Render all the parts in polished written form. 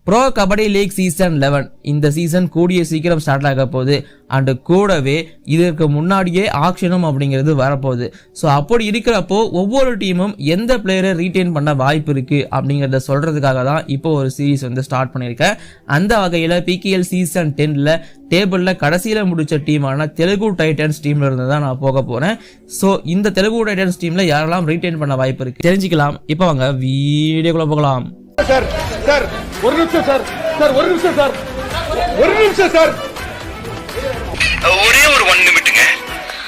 Bro kabaddi league season 11 இந்த season கூடிய சீக்கிரம் ஸ்டார்ட் ஆக போகுது. அண்ட் கூடவே இதற்கு முன்னாடியே ஆக்ஷனும் அப்படிங்கிறது வரப்போகுது. ஸோ அப்படி இருக்கிறப்போ ஒவ்வொரு டீமும் எந்த பிளேயரை ரீட்டைன் பண்ண வாய்ப்பு இருக்கு அப்படிங்கிறத சொல்றதுக்காக தான் இப்போ ஒரு சீரீஸ் ஸ்டார்ட் பண்ணியிருக்கேன். அந்த வகையில் பிகேஎல் சீசன் 10ல டேபிளில் கடைசியில் முடிச்ச டீமான தெலுங்கு டைட்டன்ஸ் டீம்ல இருந்து தான் நான் போக போறேன். ஸோ இந்த தெலுங்கு டைட்டன்ஸ் டீம்ல யாரெல்லாம் ரீட்டைன் பண்ண வாய்ப்பு இருக்கு தெரிஞ்சுக்கலாம். இப்போ வாங்க வீடியோக்குள்ள போகலாம். சார் சார் ஒரு நிமிஷம் சார் ஒரு நிமிஷம் சார் ஒரே ஒரு 1 நிமிட்டுங்க.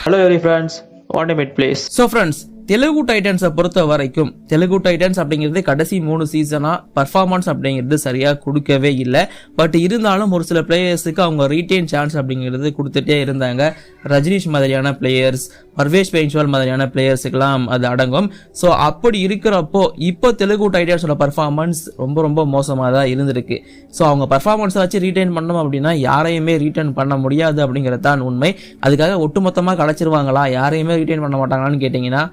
Hello every friends, 1 minute please. So friends, Telugu டைட்டன்ஸை பொறுத்த வரைக்கும் தெலுங்கு டைட்டன்ஸ் அப்படிங்கிறது கடைசி 3 சீசனா பர்ஃபார்மன்ஸ் அப்படிங்கிறது சரியா கொடுக்கவே இல்லை. பட் இருந்தாலும் ஒரு சில பிளேயர்ஸுக்கு அவங்க ரீட்டைன் சான்ஸ் அப்படிங்கிறது கொடுத்துட்டே இருந்தாங்க. ரஜினிஷ் மாதிரியான பிளேயர்ஸ், பர்வேஷ் பெயின்ஸ்வால் மாதிரியான பிளேயர்ஸுக்கெல்லாம் அது அடங்கும். ஸோ அப்படி இருக்கிறப்போ இப்போ தெலுங்கு டைட்டன்ஸோட பர்ஃபார்மன்ஸ் ரொம்ப ரொம்ப மோசமாக தான் இருந்திருக்கு. ஸோ அவங்க பர்ஃபார்மன்ஸை வச்சு ரீட்டைன் பண்ணணும் அப்படின்னா யாரையுமே ரீட்டைன் பண்ண முடியாது அப்படிங்கிறது தான் உண்மை. அதுக்காக ஒட்டுமொத்தமாக கலைச்சிருவாங்களா, யாரையுமே ரீட்டைன் பண்ண மாட்டாங்களான்னு கேட்டிங்கன்னா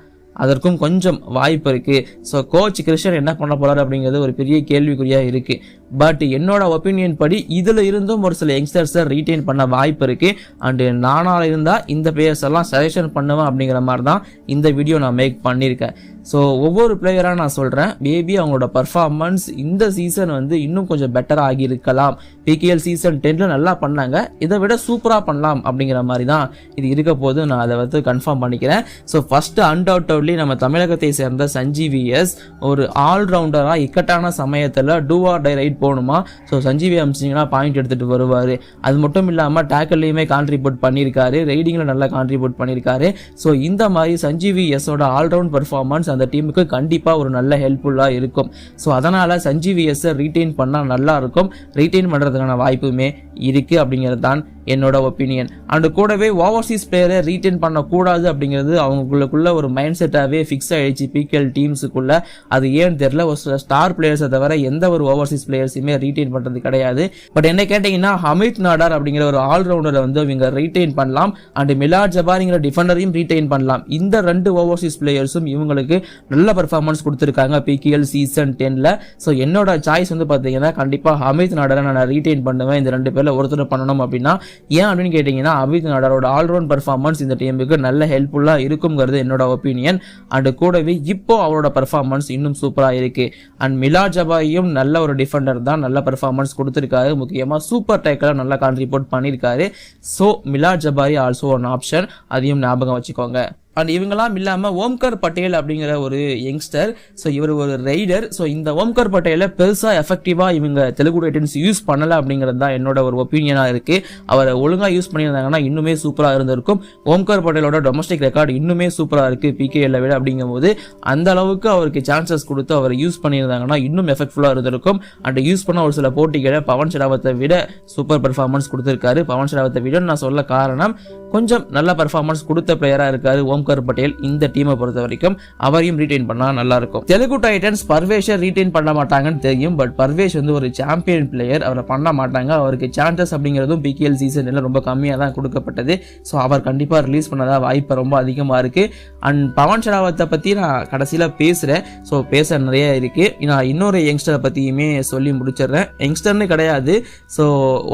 அதற்கும் கொஞ்சம் வாய்ப்பு இருக்கு. ஸோ கோச் கிருஷ்ணன் என்ன பண்ண போறாரு அப்படிங்கிறது ஒரு பெரிய கேள்விக்குறியா இருக்கு. பட் என்னோட ஒப்பீனியன் படி இதுல இருந்தும் ஒரு சில யங்ஸ்டர்ஸை ரீட்டைன் பண்ண வாய்ப்பு இருக்கு. அண்டு நானால இருந்தா இந்த பிளேயர்ஸ் எல்லாம் செலெக்ஷன் பண்ணுவேன் அப்படிங்கிற மாதிரி தான் இந்த வீடியோ நான் மேக் பண்ணியிருக்கேன். ஸோ ஒவ்வொரு பிளேயராக நான் சொல்கிறேன், மேபி அவங்களோட பர்ஃபார்மன்ஸ் இந்த சீசன் இன்னும் கொஞ்சம் பெட்டராக ஆகியிருக்கலாம். பிகேஎல் சீசன் 10ல நல்லா பண்ணாங்க, இதை விட சூப்பராக பண்ணலாம் அப்படிங்கிற மாதிரி தான் இது இருக்க போது நான் அதை கன்ஃபார்ம் பண்ணிக்கிறேன். ஸோ ஃபர்ஸ்ட் அன்டவுட்லி நம்ம தமிழகத்தை சேர்ந்த சஞ்சீவிஎஸ் ஒரு ஆல்ரவுண்டராக இக்கட்டான சமயத்தில் டூ ஆர் டை ரைட் போகணுமா. ஸோ சஞ்சீவி அம்சிங்கன்னா பாயிண்ட் எடுத்துகிட்டு வருவார். அது மட்டும் இல்லாமல் டேக்கல்லையுமே கான்ட்ரிபியூட் பண்ணியிருக்காரு, ரைடிங்கில் நல்லா கான்ட்ரிபியூட் பண்ணியிருக்காரு. ஸோ இந்த மாதிரி சஞ்சீவிஎஸோட ஆல்ரவுண்ட் பர்ஃபார்மன்ஸ் அந்த டீமுக்கு கண்டிப்பா ஒரு நல்ல ஹெல்ப்ஃபுல்லா இருக்கும். ஸோ அதனால சஞ்சீவிஎஸ் ரீட்டைன் பண்ணா நல்லா இருக்கும். ரீட்டைன் பண்றதுக்கான வாய்ப்புமே இருக்கு அப்படிங்கிறது தான் என்னோட ஒப்பீனியன். அண்ட் கூடவே ஓவர்சீஸ் பிளேயரை ரீட்டைன் பண்ணக்கூடாது அப்படிங்கிறது அவங்களுக்குள்ள ஒரு மைண்ட் செட்டாகவே ஃபிக்ஸ் ஆயிடுச்சு பிகேஎல் டீம்ஸுக்குள்ள. அது ஏன்னு தெரியல, ஒரு சில ஸ்டார் பிளேயர்ஸை தவிர எந்த ஒரு ஓவர்சீஸ் பிளேயர்ஸுமே ரீட்டைன் பண்றது கிடையாது. பட் என்ன கேட்டீங்கன்னா அமித் நாடார் அப்படிங்கிற ஒரு ஆல்ரவுண்டரை இவங்க ரீட்டைன் பண்ணலாம். அண்ட் மிலாட் ஜபாரிங்கிற டிஃபெண்டரையும் ரீட்டைன் பண்ணலாம். இந்த 2 ஓவர்சீஸ் பிளேயர்ஸும் இவங்களுக்கு நல்ல பர்ஃபார்மன்ஸ் கொடுத்துருக்காங்க பிகேஎல் சீசன் 10ல. ஸோ என்னோட சாய்ஸ் பார்த்தீங்கன்னா கண்டிப்பா அமித் நாடாரை நான் ரீட்டைன் பண்ணுவேன். இந்த 2 பேர்ல ஒருத்தர் பண்ணணும் அப்படின்னா ஏன் அப்படின்னு கேட்டீங்கன்னா அமித் நாடாரோட ஆல்ரவுண்ட் பர்ஃபார்மன்ஸ் இந்த டீமுக்கு நல்ல ஹெல்ப்ஃபுல்லா இருக்குங்கிறது என்னோட ஒப்பீனியன். அண்ட் கூடவே இப்போ அவரோட பர்ஃபார்மன்ஸ் இன்னும் சூப்பரா இருக்கு. அண்ட் மிலாட் ஜபாரியும் நல்ல ஒரு டிஃபெண்டர் தான், நல்ல பர்ஃபார்மன்ஸ் கொடுத்திருக்காரு. முக்கியமா சூப்பர் டேக்கல நல்லா கான்ட்ரிபியூட் பண்ணியிருக்காரு. So Milad Jabbari also one option, அதையும் ஞாபகம் வச்சுக்கோங்க. அண்ட் இவங்கெல்லாம் இல்லாமல் ஓம்கர் பட்டேல் அப்படிங்கிற ஒரு யங்ஸ்டர். ஸோ இவர் ஒரு ரைடர். ஸோ இந்த ஓம்கர் பட்டேலை பெருசாக எஃபெக்டிவாக இவங்க தெலுங்கு டைட்டன்ஸ் யூஸ் பண்ணலை அப்படிங்கிறது தான் என்னோட ஒரு ஒப்பீனியனாக இருக்குது. அவரை ஒழுங்காக யூஸ் பண்ணியிருந்தாங்கன்னா இன்னுமே சூப்பராக இருந்திருக்கும். ஓம்கர் பட்டேலோட டொமஸ்டிக் ரெக்கார்டு இன்னுமே சூப்பராக இருக்குது பிகேஎல்லை விட. அப்படிங்கும் போது அந்த அளவுக்கு அவருக்கு சான்சஸ் கொடுத்து அவரை யூஸ் பண்ணியிருந்தாங்கன்னா இன்னும் எஃபெக்ட்ஃபுல்லாக இருந்திருக்கும். அண்ட் யூஸ் பண்ண ஒரு சில போட்டிகளை பவன் ஷெராவத்தை விட சூப்பர் பர்ஃபார்மன்ஸ் கொடுத்துருக்காரு. பவன் ஷெராவத்தை விட நான் சொல்ல காரணம் கொஞ்சம் நல்ல பர்ஃபார்மன்ஸ் கொடுத்த பிளேயராக இருக்காரு ஓம்கர் பட்டேல். இந்த டீமை பொறுத்த வரைக்கும் அவரையும் ரீட்டைன் பண்ணா நல்லா இருக்கும். தெலுங்கு டைட்டன்ஸ் பர்வேஷை ரீட்டைன் பண்ண மாட்டாங்கன்னு தெரியும். பட் பர்வேஷ் ஒரு சாம்பியன் பிளேயர், அவரை பண்ண மாட்டாங்க. அவருக்கு சான்சஸ் அப்படிங்கிறதும் பிகேஎல் சீசன்ல ரொம்ப கம்மியாக தான் கொடுக்கப்பட்டது. ஸோ அவர் கண்டிப்பாக ரிலீஸ் பண்ணதா வாய்ப்பு ரொம்ப அதிகமாக இருக்கு. அண்ட் பவன் ஷெராவத்தை பற்றி நான் கடைசியில் பேசுகிறேன். ஸோ பேச நிறைய இருக்கு. நான் இன்னொரு யங்ஸ்டரை பற்றியுமே சொல்லி முடிச்சிடுறேன். யங்ஸ்டர்னு கிடையாது, ஸோ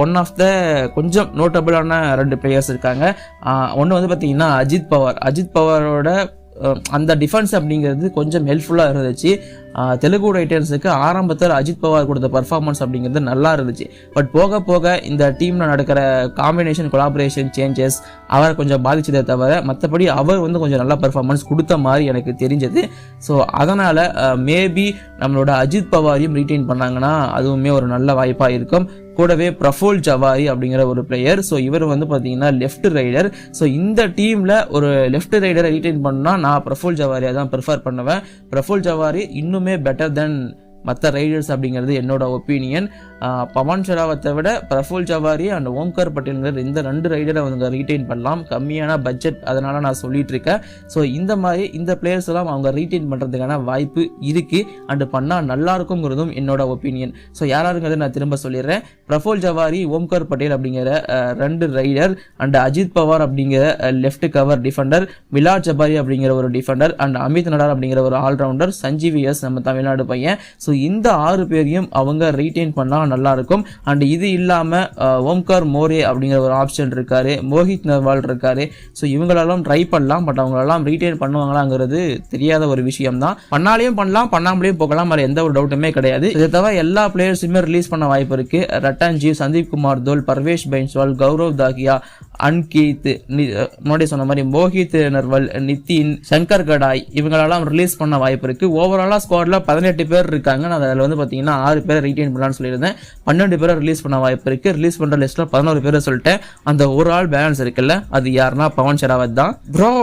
ஒன் ஆஃப் த கொஞ்சம் நோட்டபிளான 2 பிளேயர்ஸ் இருக்காங்க. ஒன்று பார்த்தீங்கன்னா அஜித் பவரோட அந்த டிஃபென்ஸ் அப்படிங்கிறது கொஞ்சம் ஹெல்ப்ஃபுல்லாக இருந்துச்சு. தெலுங்கு டைட்டன்ஸுக்கு ஆரம்பத்தில் அஜித் பவார் கொடுத்த பர்ஃபார்மன்ஸ் அப்படிங்கிறது நல்லா இருந்துச்சு. பட் போக போக இந்த டீமில் நடக்கிற காம்பினேஷன் கொலாபரேஷன் சேஞ்சஸ் அவரை கொஞ்சம் பாதிச்சதை தவிர மற்றபடி அவர் கொஞ்சம் நல்ல பர்ஃபார்மன்ஸ் கொடுத்த மாதிரி எனக்கு தெரிஞ்சது. ஸோ அதனால் மேபி நம்மளோட அஜித் பவாரையும் ரீட்டைன் பண்ணாங்கன்னா அதுவுமே ஒரு நல்ல வாய்ப்பாக இருக்கும். கூடவே பிரஃபுல் ஜவாரி அப்படிங்கிற ஒரு பிளேயர். ஸோ இவர் பார்த்தீங்கன்னா லெஃப்ட் ரைடர். ஸோ இந்த டீமில் ஒரு லெஃப்ட் ரைடரை ரீட்டைன் பண்ணால் நான் பிரஃபுல் ஜவாரியை தான் ப்ரிஃபர் பண்ணுவேன். பிரஃபுல் ஜவாரி இன்னுமே பெட்டர் தென் மற்ற ரைடர்ஸ் அப்படிங்கிறது என்னோட ஒப்பீனியன். பவன் ஷெராவத்தை விட பிரஃபுல் ஜவாரி அண்ட் ஓம்கர் பட்டேல்ங்கிற இந்த 2 ரைடரை அவங்க ரீட்டைன் பண்ணலாம். கம்மியான பட்ஜெட், அதனால நான் சொல்லிட்டு இருக்கேன். ஸோ இந்த மாதிரி இந்த பிளேயர்ஸ் எல்லாம் அவங்க ரீட்டைன் பண்ணுறதுக்கான வாய்ப்பு இருக்கு. அண்ட் பண்ணால் நல்லா இருக்குங்கிறதும் என்னோட ஒப்பீனியன். ஸோ யாராருங்கிறத நான் திரும்ப சொல்லிடுறேன். பிரஃபுல் ஜவாரி, ஓம்கர் பட்டேல் அப்படிங்கிற 2 ரைடர் அண்ட் அஜித் பவார் அப்படிங்கிற லெஃப்ட் கவர் டிஃபெண்டர், மிலாட் ஜபாரி அப்படிங்கிற ஒரு டிஃபெண்டர் அண்ட் அமித் நடார் அப்படிங்கிற ஒரு ஆல்ரவுண்டர், சஞ்சீவிஎஸ் நம்ம தமிழ்நாடு பையன். ஸோ இந்த 6 பேரையும் அவங்க ரீட்டைன் பண்ணால் நல்லா இருக்கும். அண்ட் இது இல்லாம ஓம்கார் மோரே அப்படிங்கிற ஒரு ஆப்ஷன் இருக்காரு, மோஹித் நர்வால் இருக்காரு. ஸோ இவங்களெல்லாம் ட்ரை பண்ணலாம். பட் அவங்களெல்லாம் ரீட்டைன் பண்ணுவாங்களாங்கிறது தெரியாத ஒரு விஷயம் தான். பண்ணாலையும் பண்ணலாம், பண்ணாமலேயும் போகலாம், அதில் எந்த ஒரு டவுட்டுமே கிடையாது. இதை தவிர எல்லா பிளேயர்ஸுமே ரிலீஸ் பண்ண வாய்ப்பு இருக்கு. ரட்டான்ஜி, சந்தீப் குமார் தோல், பர்வேஷ் பைன்ஸ்வால், கௌரவ் தாகியா, அன்கீத், முன்னாடி சொன்ன மாதிரி மோஹித் நர்வல், நிதின், சங்கர் கடாய் இவங்களெல்லாம் ரிலீஸ் பண்ண வாய்ப்பு இருக்கு. ஓவராலா ஸ்குவாட்ல 18 பேர் இருக்காங்க. நான் அதில் வந்து பாத்தீங்கன்னா 6 பேரை ரீட்டைன் பண்ணலாம்னு சொல்லியிருந்தேன். 12 பேரை ரிலீஸ் பண்ண வாய்ப்பு இருக்கு. ரிலீஸ் பண்ற லிஸ்ட்ல 11 பேரை சொல்லிட்டேன். அந்த ஒரு ஆள் பேலன்ஸ் இருக்குல்ல, அது யாருன்னா பவன் ஷெராவத் தான். ப்ரோ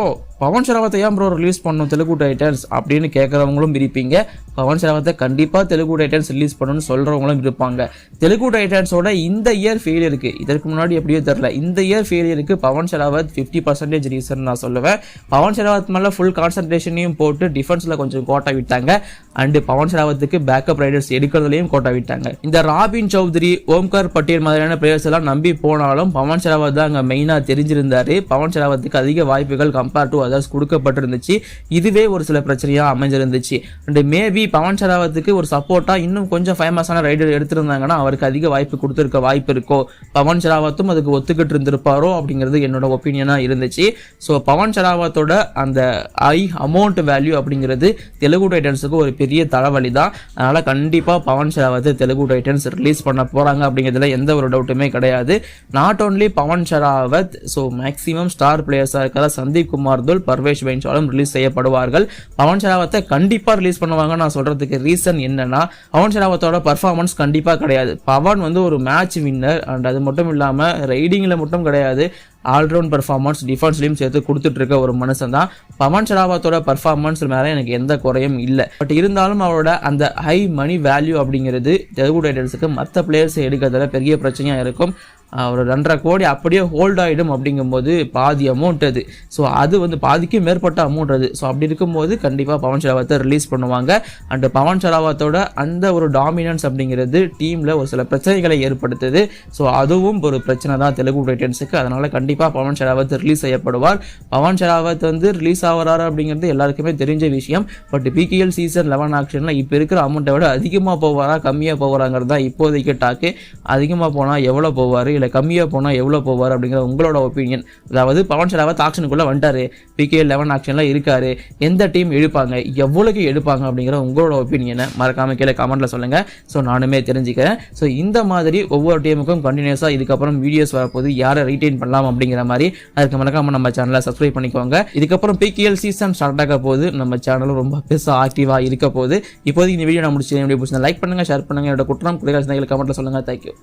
பவன் ஷெராவத்தை ஏன் ப்ரோ ரிலீஸ் பண்ணும் தெலுங்கு டைட்டன்ஸ் அப்படின்னு கேட்கறவங்களும் இருப்பீங்க. பவன் ஷெராவத்தை கண்டிப்பா தெலுங்கு டைட்டன்ஸ் ரிலீஸ் பண்ணணும்னு சொல்றவங்களும் இருப்பாங்க. தெலுங்கு டைட்டன்ஸோட இந்த இயர் ஃபெயிலியருக்கு, இதற்கு முன்னாடி எப்படியோ தெரியல, இந்த இயர் ஃபெயிலியருக்கு பவன் ஷெராவத் 50% ரீசன் நான் சொல்லுவேன். பவன் ஷெராவத் மேல ஃபுல் கான்சன்ட்ரேஷனையும் போட்டு டிஃபென்ஸ்ல கொஞ்சம் கோட்டா விட்டாங்க. அண்ட் பவன் ஷெராவத்துக்கு பேக்கப் ரைடர்ஸ் எடுக்கிறதுலையும் கோட்டா விட்டாங்க. இந்த ராபின் சௌத்ரி, ஓம்கார் பட்டேல் மாதிரியான பிளேயர்ஸ் எல்லாம் நம்பி போனாலும் பவன் ஷெராவத் தான் அங்க மெயினா தெரிஞ்சிருந்தாரு. பவன் ஷெராவத்துக்கு அதிக வாய்ப்புகள் கம்பேர் டு அதர்ஸ் கொடுக்கப்பட்டிருந்துச்சு. இதுவே ஒரு சில பிரச்சனையா அமைஞ்சிருந்துச்சு. அண்ட் மேபி பவன் ஷெராவத்துக்கு ஒரு சப்போர்ட்டா இன்னும் கொஞ்சம் ஃபேமஸான ரைடர் எடுத்திருந்தாங்கன்னா அவருக்கு அதிக வாய்ப்பு கொடுத்திருக்க வாய்ப்பு இருக்கோ, பவன் ஷெராவத்தும் அதுக்கு ஒத்துக்கிட்டு இருந்திருப்பாரோ அப்படிங்கிறது என்னோட ஒப்பீனியனா இருந்துச்சு. ஸோ பவன் ஷெராவத்தோட அந்த ஹை அமௌண்ட் வேல்யூ அப்படிங்கிறது தெலுங்கு டைட்டன்ஸுக்கு ஒரு பெரிய தலைவலி தான். அதனால கண்டிப்பா பவன் ஷெராவத்தை தெலுங்கு டைட்டன்ஸ் ரிலீஸ் பண்ண போறாங்க அப்படிங்கிறதுல எந்த ஒரு டவுட்டுமே கிடையாது. Not only Pavan Sehrawat, so maximum star பிளேயர்ஸா இருக்கிற சந்தீப் குமார் தோல், பர்வேஷ் பைன்ஸ்வாலும் ரிலீஸ் செய்யப்படுவார்கள். பவன் ஷெராவத்தை கண்டிப்பா ரிலீஸ் பண்ணுவாங்க. நான் சொல்றதுக்கு ரீசன் என்னன்னா, பவன் ஷெராவத்தோட பர்ஃபார்மன்ஸ் கண்டிப்பா கிடையாது. பவன் வந்து ஒரு மேட்ச் வின்னர். அண்ட் அது மட்டும் இல்லாம ரைடிங்ல மட்டும் கிடையாது, ஆல்ரவுண்ட் பர்ஃபார்மன்ஸ் டிஃபென்ஸ்லையும் சேர்த்து கொடுத்துட்டு இருக்க ஒரு மனுஷன் தான். பவன் ஷெராவத்தோட பர்ஃபார்மன்ஸ் மேலே எனக்கு எந்த குறையும் இல்லை. பட் இருந்தாலும் அவரோட அந்த ஹை மணி வேல்யூ அப்படிங்கிறது தெலுங்கு டைட்டன்ஸுக்கு மற்ற பிளேயர்ஸை எடுக்கிறதுல பெரிய பிரச்சனையாக இருக்கும். ஒரு 2.5 கோடி அப்படியே ஹோல்ட் ஆகிடும் அப்படிங்கும்போது பாதி அமௌண்ட் அது. ஸோ அது வந்து பாதிக்கும் மேற்பட்ட அமௌண்ட் அது. ஸோ அப்படி இருக்கும்போது கண்டிப்பாக பவன் ஷெராவத்தை ரிலீஸ் பண்ணுவாங்க. அண்ட் பவன் ஷெராவத்தோட அந்த ஒரு டாமினன்ஸ் அப்படிங்கிறது டீமில் ஒரு சில பிரச்சனைகளை ஏற்படுத்துது. ஸோ அதுவும் ஒரு பிரச்சனை தான் தெலுங்கு டைட்டன்ஸுக்கு. அதனால கண்டிப்பாக பவன் ஷெராவத் ரிலீஸ் செய்யப்படுவார். பவன் ஷெராவத் வந்து ரிலீஸ் ஆகிறாரு அப்படிங்கிறது எல்லாருக்குமே தெரிஞ்ச விஷயம். பட் பிகேஎல் சீசன் 11 ஆக்ஷனில் இப்போ இருக்கிற அமௌண்ட்டை விட அதிகமாக போவாரா கம்மியாக போவாராங்கிறது தான் இப்போதைக்கு டாக்கு. அதிகமாக போனால் எவ்வளோ போவார், இல்லை கம்மியாக போனால் எவ்வளோ போவார் அப்படிங்கிற உங்களோட ஒப்பீனியன். அதாவது பவன் ஷெராவத் ஆக்ஷனுக்குள்ளே வந்துட்டாரு, பிகேஎல் 11 ஆக்ஷனில் இருக்காரு, எந்த டீம் எடுப்பாங்க, எவ்வளோக்கு எடுப்பாங்க அப்படிங்கிற உங்களோட ஒப்பீனியனை மறக்காம கீழே கமெண்ட்ல சொல்லுங்க. ஸோ நானுமே தெரிஞ்சுக்கிறேன். ஸோ இந்த மாதிரி ஒவ்வொரு டீமுக்கும் கண்டினியூஸாக இதுக்கப்புறம் வீடியோஸ் வரப்போது, யாரை ரீட்டைன் பண்ணலாம் அப்படிங்கிற மாதிரி. அதுக்கு மறக்காம நம்ம சேனலை சப்ஸ்கிரைப் பண்ணிக்கோங்க. இதுக்கப்புறம் பிகேஎல் சீசன் ஸ்டார்ட் ஆக போது, நம்ம சேனலும் ரொம்ப பெருசாக ஆக்டிவாக இருக்க போகுது. இப்போதைக்கு இந்த வீடியோ நான் முடிச்சு லைக் பண்ணுங்க, ஷேர் பண்ணுங்க, என்னோட குற்றம் குறைகள் கமெண்ட்ல சொல்லுங்க. தேங்க்யூ.